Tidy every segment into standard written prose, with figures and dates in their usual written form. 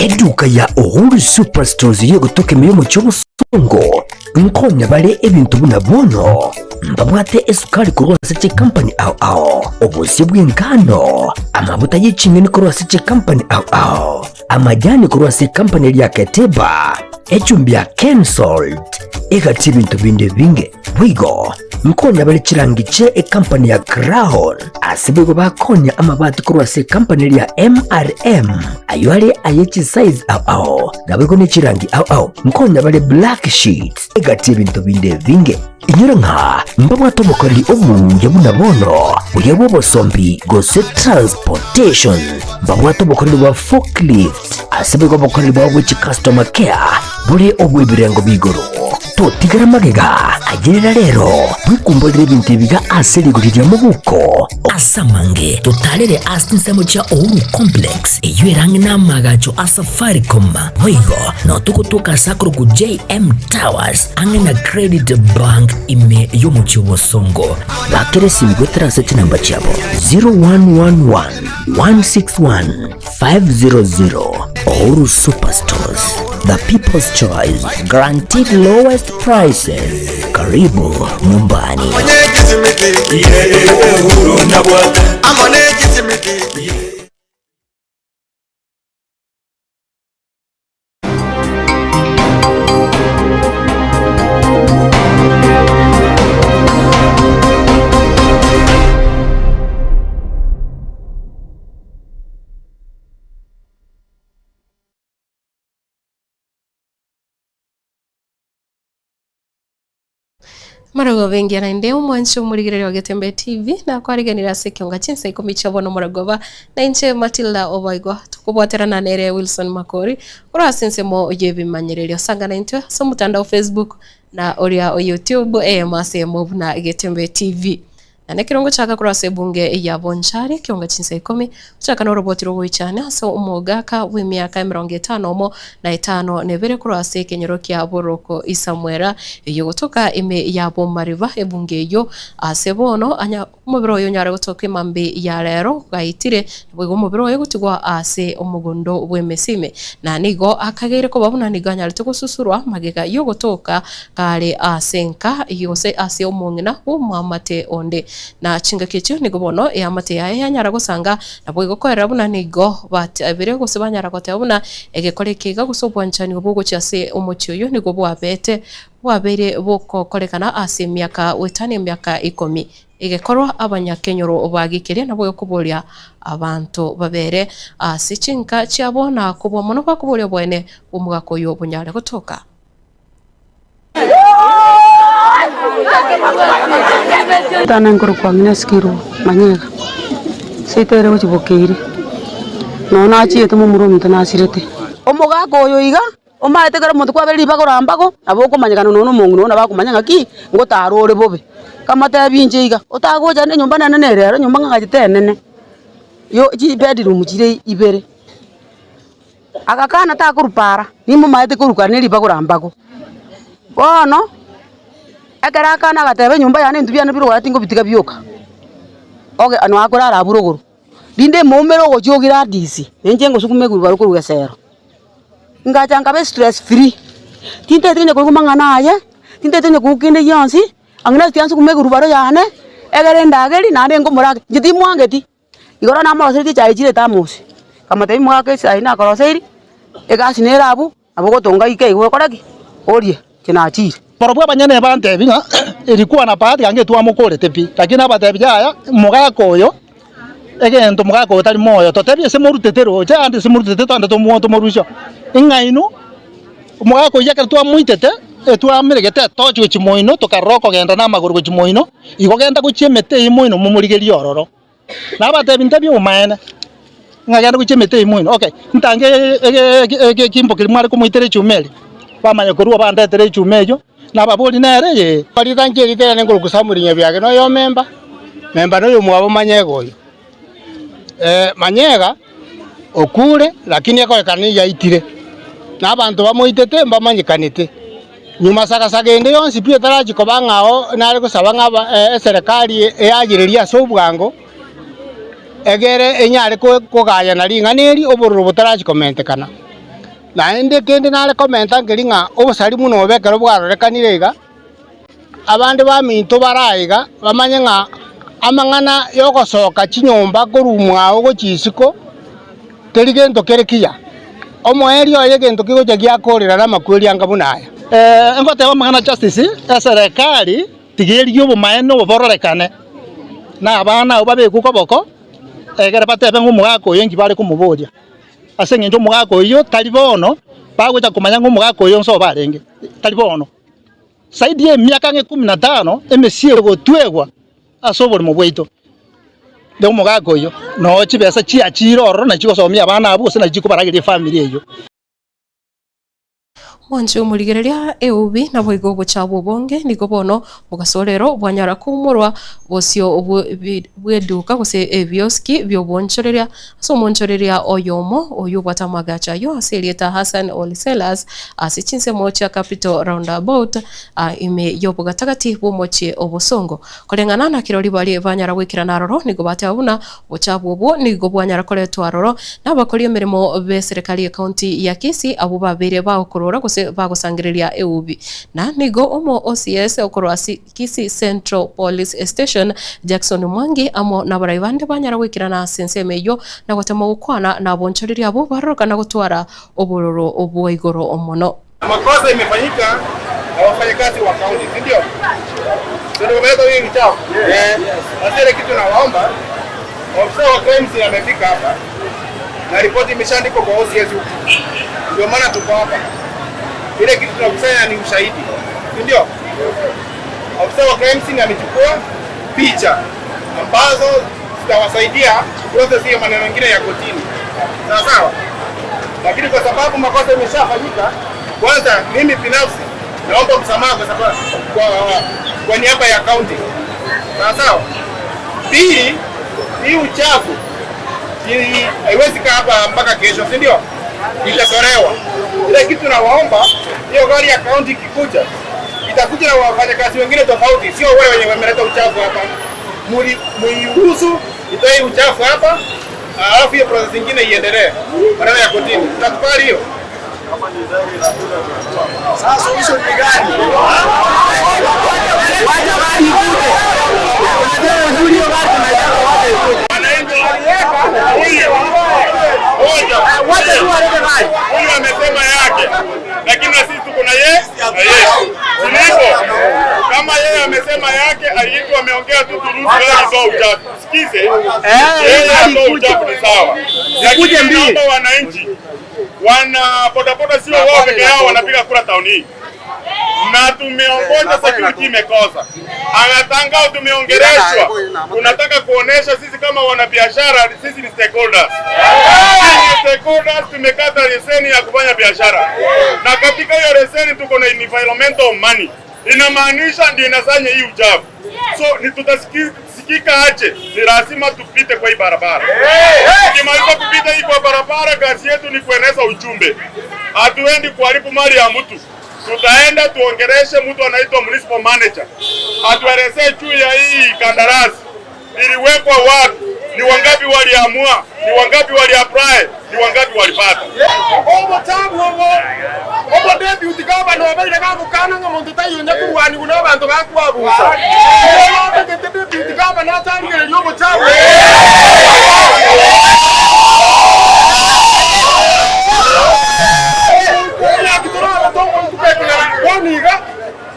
Eduka ya Uhuru Superstores yo gutoka imiyomo cy'obusongo nkonya bale ebintu buna bono mbabwate esukari kurwa Seche Company ao obusi bw'ingano amavuta y'ikimini kurwa Seche Company ao amajani kurwa Seche Company lya Keteba echumbi ya Kensalt egati ibintu binde binge bwigo nkonya bale kirangice company ya Crown asibego bakonya amabati kurwa Seche Company lya MRM ayo ari ayechi size ao nabego n'ikirangi ao nkonya bale Black Sheets egati ibintu binde binge inyura nka mbabwato bukari obunge bunabono uyebo bosombi gose transportation mbabwato bukari bwa forklift asibego bukari bwa which customer care buri obwibirengo bigoro totigara magega agirira rero bwikumbolira ibintu biga aseligurira mu buko asamange totalere asinsemo cha Uhuru Complex eyerange namagacho asafaricom boigo no tukutuka sakro ku JM Towers angena Credit Bank ime yomuchi wosongo bakere simgwetra sechi namba chabo 0111 161 500 Uhuru Superstores, the people's choice, guaranteed lowest prices. Karibu nyumbani. Marago vengi anaendea mwancho murigireri wa Getembe TV na kwariganira sekionga chinsa ikomicha bono muragoba na inche Matilda Obaigwa tukubwaterana nere Wilson Makori ura sensemo ojebi manyereri osanga na intwe so mutandao Facebook na oria o YouTube masemo na Getembe TV na nekirongo chaka kurase bunge ya Bonchari kionga chinsa ikomi chaka no roboti robo cyane so umugaka w'imyaka 55 nevere kurase kenyoroki ya Boroko Isamwera yo gutoka ime ya Bomariva ebunge yo asebono anya umubiro yo nyara gutoka imambe ya rero gahitire bwo umubiro yo gutigwa ase umugondo w'emesime na nigo akagere ko babuna niganya rito gususurwa magega yo gutoka kare asenka yose ase umungina umamate onde na chinga kichu nigo bono ya mate ya nyara gusanga nabwo gukorera buna nigo batabire gose banyara gotebuna egekorekiga gusobwanchani ubwo cyase umucyo yo nigo bwabete wabere boko korekana ase myaka wetane myaka 10 igekorwa abanyakenyoro bagikire nabwo kubolia abantu babere asichinka cyabona kubwo mono bakubolia bwene umugako yo bunyare gutoka Tana ngoro kwa skiru manyega sitere uchibokiri nona achiyete mumuro mutanasirete omugako yo iga omaete gara muntu kwabeli bagorambago aboko manyegano nono mungu nona bakumanyanga ki ngotarore bobe kamata binje iga otagoja ne nyumba nane rero nyumba ngajite nene yo ji bedroom jire ibere akakana ta kurupara nimo maete kuruka neli bagorambago bono agara kana gatebe nyumba yane ndubyana biro watingo bitiga byoka oge anu akora araburuguru dinde momero gojogira disi nenje ngo sukumeguru baruko rugesero ngachanga be stress free tinte tinye ko mangana aye tinte tinye ku kinde yonsi angna tiansu kumeguru baro yane egere ndageri nane ngo murage njiti mwangeti igora na maro seti chai chire tamusi kama tei mwake sai na koroseri egasi nerabu aboko tonga ike igwe koraki orie kinachire Parobwa banyane bante binga ilikuwa na bahati yange tuwa mukore tepi lakini abatebi jaya mugako yo egento mugako tali moyo totebi se moru tetero ja ande se moru tetero ande to muoto morusho ingainu mugako yake tuwa muitete tuwa miregete tocho chimoino tokaroko genda na maguru chimoino igogenda kuchemete imoino mumurigeri ororo na abatebi ntebi umaene ngagenda kuchemete imoino okay ntange kimbo kilimwari kumuitere chumeli bamanya kuruwa bandetere chumejo na baboli nere ye bali tangeri tera ngoro kusamurinya byage no yo memba no yo mwabo manyego yo manyega okure lakini yako kanija itire na abantu bamoitete mbamanyikanite nyuma saka ende yonsi pia taraji ko bangao nari kusaba ngaba serikali yagireria sobwango egere enyare ko gaya nari nganeri obororo butaraji komentekana na ende kende nale komenta ngelinga obusali muno obekero bwarorekanire iga abandi baminto baraiga bamanye nga amang'ana yogosoka chinyomba korumwao gochisiko teri gento kerekia omoeri oye gento kigocha giakorera na makweli anga bunaya engoteba amang'ana justice serikali tigerie obomaene obororekane na abana abo babekwa koboko egere batebe ng'omogaka oyo enki bare komoboria ase eng'encho omogaka oyo tari bono bagocha komanya ng'omogaka oyo nso barenge tari bono saidi ya emiaka 15 emesie gotwegwa ase oborimo bwaito de omogaka oyo no chibesa chiachire ororo nachigosomia abana abo ase nachikobarageria family eyo Mwancho murigereria eubi na boigo bochabo bonge niko bono bugasorero bwanyara kumurwa bosio bweduka gose ebioski byo bonchoreria so monchoreria oyomo oyo batamagacha yo aselieta Hassan Oliselas asichinse mocha capital roundabout ime yo bugatagati bomoche obosongo kolengana na kirori bali banyara wikira naroro niko batabuna bochabo bo niko bwanyara koletwa roro na bakori mirimo be serikali ya county ya Kisii abo babere baokorora bagosangiriria eubi na nigo omo OCS okorwa Kisii Central Police Station Jackson Mwangi amo na baraibande banyara wikira na senseme yo na gotema gukwana na bonchoriria abo baroka na gutwara obororo obwoigoro omono. Makosa imefanyika na wafanyakazi wa kaunti, ndio? Ndio wameleta hii mchao. Sasa ile kitu nawaomba ofisa wa crimes amefika hapa na ripoti imeshaandikwa kwa OCS huko. Ndio maana tuko hapa. Ile kitu tunakusanya ni ushahidi, ndio? Ofisa wa crimes amechukua picha ambazo zitawasaidia process hiyo maneno mengine ya kotini. Sawa sawa? Lakini kwa sababu makosa imeshafanyika, kwanza mimi binafsi naomba msamaha kwa sababu kwa niaba ya county. Sawa sawa? Pili, hii uchafu haiwezi kaa hapa mpaka kesho, si ndio? Itatolewa. Ile kitu nawaomba, hiyo gari ya county kikuja itakuja na wafanyakazi wengine tofauti, sio wale wenye wameleta uchafu hapa. Muiruhusu itoe uchafu hapa, alafu hiyo process nyingine iendelee. Badala ya kotini. Tutakubali hiyo. Sasa solution ni gani? Wacha gari ikuje. Unajua nzuri hiyo gari tunataka wapi ikuje. Wananchi waliweka wacha tu walete gari. Huyu amesema yake. Lakini na sisi tuko na yeye. Silipo. Kama yeye amesema yake, aliitwa ameongea tu turuhusu gari kwa uchafu. Sikize. Yeye uchafu ni sawa. Sikuje mbili. Wananchi wana bodaboda sio wao peke yao wanapiga kura tauni hii. Na tumeongoza security imekosa. Anatangao tumeongeleshwa. Tunataka kuonesha sisi kama wanabiashara sisi ni stakeholders. Stakeholders tumekata leseni ya kufanya biashara. Na katika hiyo leseni tuko na environmental money. Inamaanisha ndio inasanya hii uchafu. So ni tutasikika aje, ni lazima tupite kwa hii barabara. Tukimaliza kupita hii kwa barabara, kazi yetu ni kueneza ujumbe. Hatuendi kuharibu mali ya mtu. Tutaenda tuongeleshe mtu anaitwa municipal manager. Atuelezee juu ya hii kandarasi. Iliwekwa wapi? Ni wangapi waliamua? Ni wangapi waliapply? Ni wangapi walipata? Obo tabu obo debi utikaba no abele kakukana ngomuntu tayonye kuwani kuno abantu bakwabuza. Obo debi utikaba na tangire yobo tabu.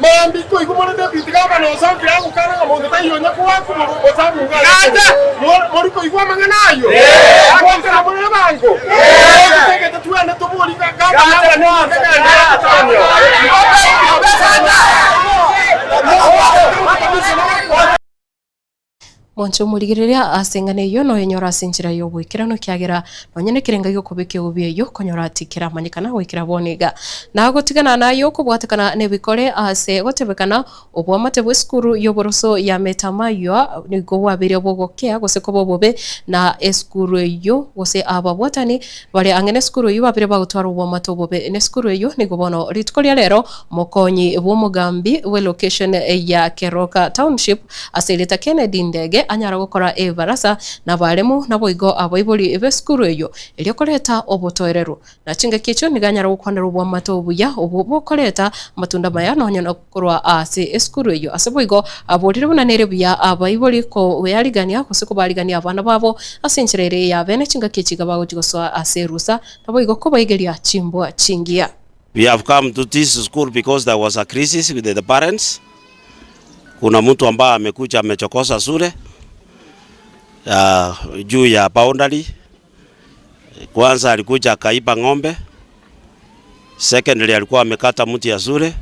Mambiko ikumone debi utikaba no sangira kakukana ngomuntu tayonye kuwani otabu ngala. Moriko igwa manganayo. Akwa muri bango. Tegete tuende tubuli kaka no Mwancho murigereria asengane yo no yenyora sinjira yo gwikirano kiagera no nyene kirenga yo kubike ubie yo konyora atikira manyikana gwikira boniga na gotigana nayo kubwatekana ne bikore ase gotebekana obwamate bwe skuru yo boroso ya metamayo nigo wabire bogokea gose ko bobobe na eskuru yo gose ababwatani bale angene skuru yo wabire bagutwara obwamate bobe ne skuru yo nigo bono ritkolia lero mokonyi bwo mugambi we location ya Keroka Township aseleta Kennedy Ndege anyara gukora barasa na baremu na boigo abaibuli ebeskuru eyo elio koleta obutoereru na chinga kicho niganyara gukwanira ubwa matobuya obu koleta matunda maya no nyona kurwa ase eskuru eyo ase boigo aborire bunanere buya abaibuli ko wearigania kosiko barigania abana babo asinchirere ya bene chinga kichiga bago jigoswa ase rusa na boigo ko baigeria chimbwa chingia. We have come to this school because there was a crisis with the parents. Kuna mtu ambaye amekuja amechokosa shule juu ya boundary. Kwanza alikuja akaiba ng'ombe. Secondly alikuwa amekata mti ya shule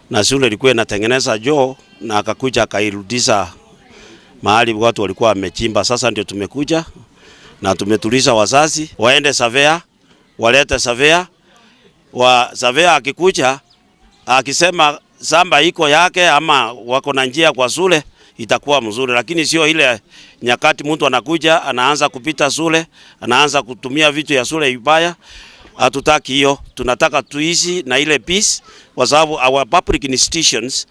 na shule ilikuwa inatengeneza joo na akakuja akairudisha mahali watu walikuwa wamechimba. Sasa ndio tumekuja na tumetuliza wazazi waende surveyor, walete surveyor. Wa surveyor akikuja akisema samba iko yake ama wako na njia kwa shule itakuwa mzuri, lakini sio ile nyakati mtu anakuja anaanza kupita shule, anaanza kutumia vitu ya shule vibaya. Hatutaki hiyo. Tunataka tuishi na ile peace kwa sababu our public institutions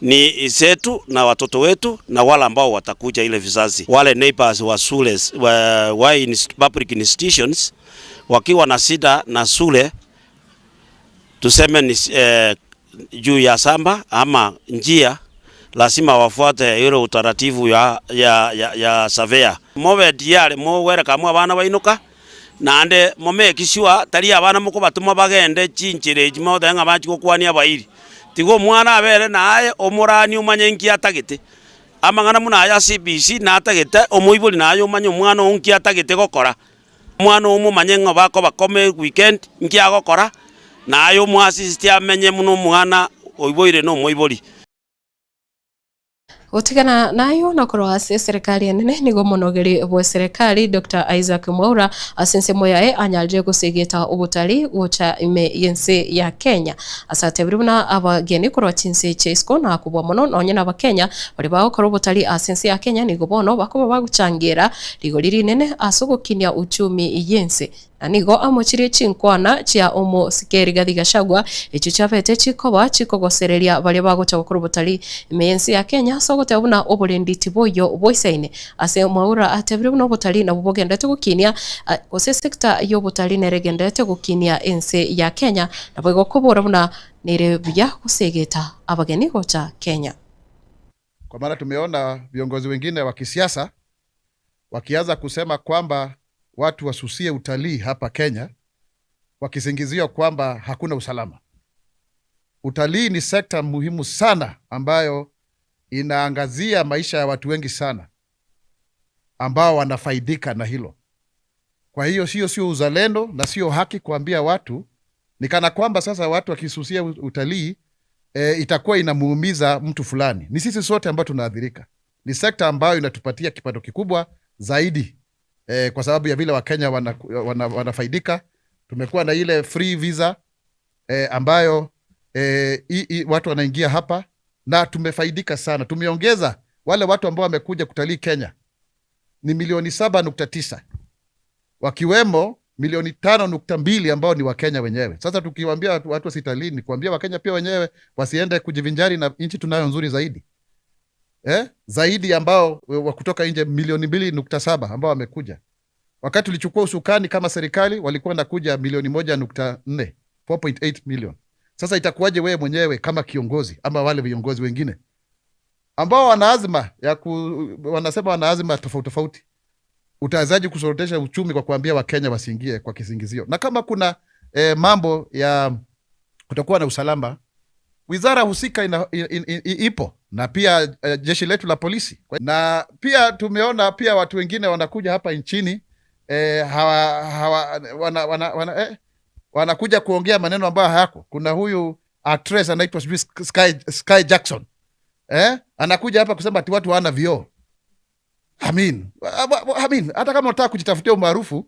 ni zetu na watoto wetu na wale ambao watakuja ile vizazi. Wale neighbors wa shule wa public institutions wakiwa na shida na shule tuseme ni juu ya samba ama njia, lazima wafuate ile utaratibu ya surveyor. Mowe diale mowere kamwe abana bainuka nande momekisiwa tali abana muko batuma bagende chinchire jimode nga bachi kokwania abairi tigo mwana abere naye omurani umanye nki atagete amangana muna ya CBC na atagete omuibuli nayo umanye mwana onki atagete gokora mwana umumanye ngo bako bakome weekend nki agokora na ayo mwasisi amenye muno mwana oiboire no moibori. Utigana nayo nakoro ase serikali enene nigo monogeri bwa serikali Dr. Isaac Mwaura asense moyae anyalje gusegeta ubutali ucha ime yense ya Kenya asate biruna abageni korwa chinse chesko na kubwa mono nonye na bakenya bali bakora ubutali asense ya Kenya nigo bono bakoba baguchangira ligo liri nene asugukinya uchumi yense anigo amochire chinkwana chia omo sikeri Gathi Gachagua echo chapete chikoba chikogosereria bali bagocha gukora ubutali imensi ya Kenya sogote abuna obulendi tiboyo boisaine ase Mwaura atebire buno ubutali na bubogendete gukinia gose sector yo butali neregendete gukinia ense ya Kenya na bwo kubura buna nerebya kusegeta abageni gocha Kenya. Kwa maana tumeona viongozi wengine wa kisiasa wakianza kusema kwamba watu wasusie utalii hapa Kenya wakisingizia kwamba hakuna usalama. Utalii ni sekta muhimu sana ambayo inaangazia maisha ya watu wengi sana ambao wanafaidika na hilo. Kwa hiyo sio uzalendo na sio haki kuambia watu ni kana kwamba sasa watu wakisusia utalii itakuwa inamuumiza mtu fulani. Ni sisi sote ambao tunaathirika. Ni sekta ambayo inatupatia kipato kikubwa zaidi. Kwa sababu ya vile Wakenya wanafaidika. Tumekuwa na ile free visa ambayo watu wanaingia hapa na tumefaidika sana. Tumeongeza wale watu ambao wamekuja kutalii Kenya ni milioni 7.9 wakiwemo milioni 5.2 ambao ni Wakenya wenyewe. Sasa tukiwaambia watu wasitalii ni kuambia Wakenya pia wenyewe wasiende kujivinjari na nchi tunayo nzuri zaidi. Zaidi ambao kutoka nje milioni 2.7 ambao wamekuja. Wakati tulichukua usukani kama serikali walikuwa nakuja milioni 1.4 4.8 million. Sasa itakuwaje wewe mwenyewe kama kiongozi ama wale viongozi wengine ambao wana azma wanasema wana azma tofauti utawezaje kusorotesha uchumi kwa kuambia Wakenya wasiingie kwa kisingizio? Na kama kuna mambo ya kutakuwa na usalama, wizara husika ipo na pia jeshi letu la polisi. Na pia tumeona pia watu wengine wanakuja hapa nchini wanakuja kuongea maneno ambayo hayako. Kuna huyu actress anaitwa Sky Jackson. Anakuja hapa kusema ati watu hawana vioo. Hata kama unataka kujitafutia umaarufu,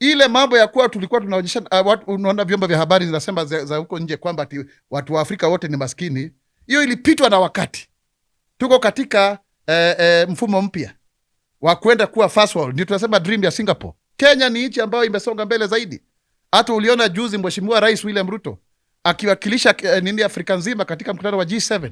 ile mambo ya kuwa tulikuwa tunaonyesha unaona vyombo vya habari zinasema za huko nje kwamba ati watu wa Afrika wote ni maskini, hiyo ilipitwa na wakati. Tuko katika mfumo mpya wa kwenda kuwa first world, ndio tunasema dream ya Singapore. Kenya ni nchi ambayo imesonga mbele zaidi. Hata uliona juzi Mheshimiwa Rais William Ruto akiwakilisha Afrika nzima katika mkutano wa G7.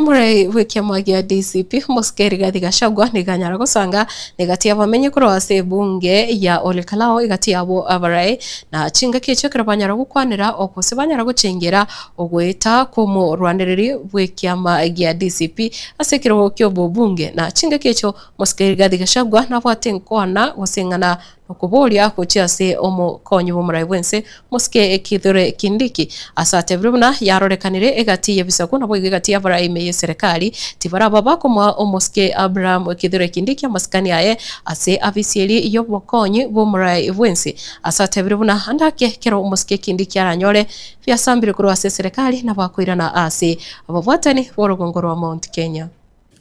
Umurai w'ikiama gĩa DCP Muskeri Rigathi Gachagua niganyara gusanga nigatia bamenye kurwase bunge ya Ole Kalao igatia abo abarai na chinga kicho kirabanyara gukwanira okose banyara gucengera ogweta kumu rwandereri w'ikiama gĩa DCP asekiro kyo bunge na chinga kicho Muskeri Rigathi Gachagua nabwate nkwana gusengana okubolia kuchiase omukonyi b'umurai wense Muske Kithure Kindiki asate bruna yarorekanire egatiye bisaku nabo egatiye abarai meye serikali tibara baba kuma Muske Abraham Kithure Kindiki amaskani aye ase abisieri yo mukonyi b'umurai wense asate bruna andake kero Muske Kindiki aranyore byasambire kuri ase serikali nabakwirana ase abavwatani borogongoro wa Mount Kenya.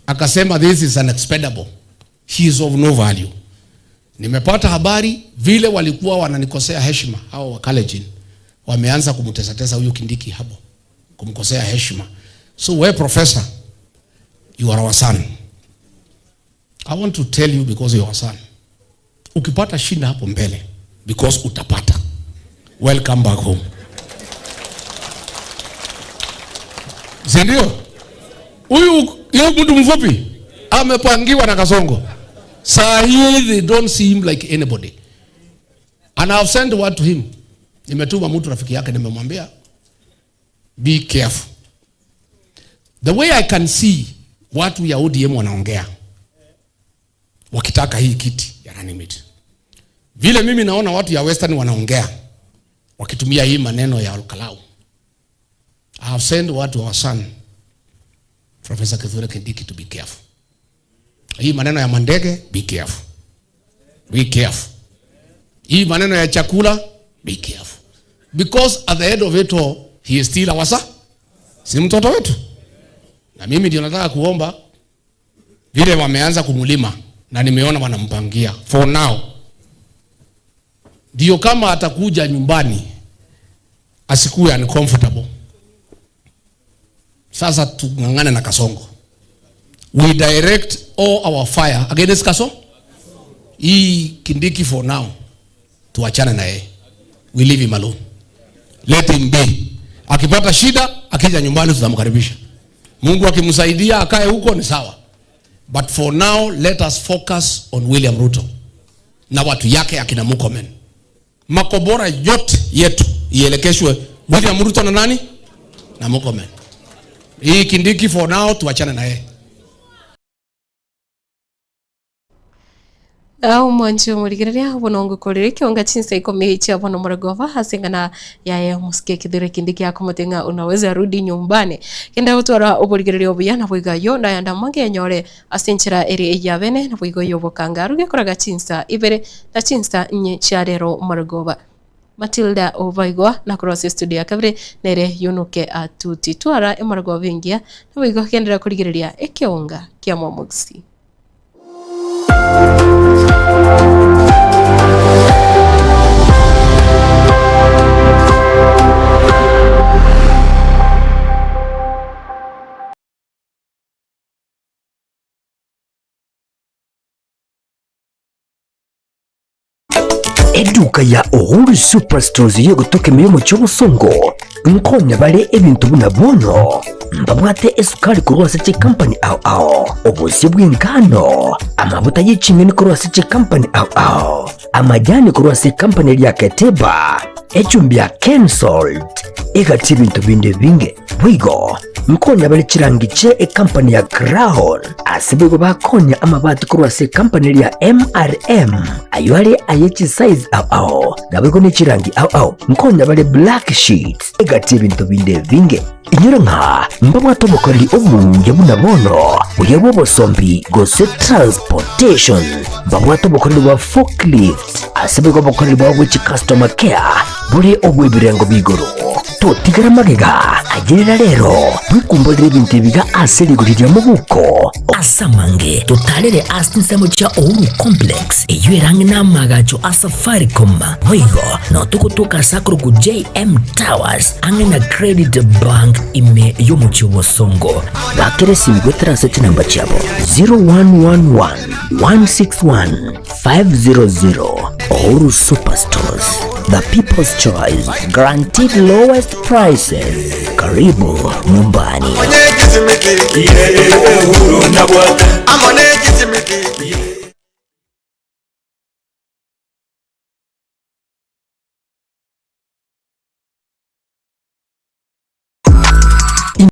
Akasema this is unexpendable, he is of no value. Nimepata habari vile walikuwa wananikosea heshima hao wa Kalenjin wameanza kumtesa huyo Kindiki hapo kumkosea heshima. So we professor, you are our son. I want to tell you because you are our son. Ukipata shinda hapo mbele because utapata. Welcome back home. Zindio? Huyu mtu mfupi amepangiwa na Kasongo. Sahi, they don't see him like anybody. And I've sent word to him. Nimetuma mtu rafiki yake nimemwambia be careful. The way I can see watu ya ODM wanaongea wakitaka hii kiti ya running mate. Vile mimi naona watu ya Western wanaongea wakitumia hii maneno ya Ole Kalao. I have sent word to our son Professor Kithure Kindiki to be careful. Hii maneno ya mandege, be careful. Be careful. Hii maneno ya chakula, be careful. Because at the end of it all, he is still our son. Si mtoto wetu. Na mimi ndio nataka kuomba vile wameanza kumulima na nimeona wanampangia. For now. Ndio kama atakuja nyumbani asikuwe uncomfortable. Sasa tungangane na Kasongo. We direct all our fire against Kasongo. Hii Kindiki for now tuachane na yeye. We leave him alone. Let him be. Akipata shida akija nyumbani tutamkaribisha. Mungu akimsaidia akae huko ni sawa. But for now let us focus on William Ruto na watu yake akina Murkomen. Makobora yote yetu ielekeshwe William Ruto na nani? Na Murkomen. Hii Kindiki for now tuachane na yeye. Au mwanju murigireria bonongo korire kionga chinsa ikomi cha bono muragova hasengana yaye Muske Kithure Kindiki akomotenga unaweza rudi nyumbani kenda utwara oburigireria obuyana bwiga yo na yanda mange nyore asenchera eri ya bene na bwigo yo bokanga ruge koraga chinsa ibere na chinsa nye charero muragova Matilda Ovaigwa na cross studio ya kabire nere yunuke atuti twara emuragova vingia na bwigo kendera kurigireria ekionga kia Mwamuksi. Eduka ya Uhuru Superstores yo gutoke miyomo cy'obusongo nkonya bale ebintu bunabono mbabwate esukari kurwase che company ao obusi bw'ingano amavuta y'ikimini kurwase che company ao amajani kurwase company ya Keteba echumbi ya Kensalt egati ibintu binde binge bwigo nkonya bale chirangiche e company ya Crown asibego bakonya amabati kurwase company ya MRM aywale ayechi size ao nabego ne chirangi ao nkonya bale black sheets egati ibintu binde binge inyura nka mbabwato bokori obunge bunabono uyebo bosombi gose transportation mbabwato bokori bwa forklift asibego bokori bwa which customer care buri obwebirengo bigoro totigara magega agirira rero bwikumbolire ibintu biga aserigurira mu buko asamange totalere asinsemo cha Uhuru Complex eyuerange na magacho Safaricom boigo no tukutuka sakro ku JM Towers ange na Credit Bank ime yomuchi bosongo bakere simgwe transact number chabo 0111 161 500 Uhuru Superstores, the people's choice, guaranteed lowest prices. Karibu nyumbani. Amone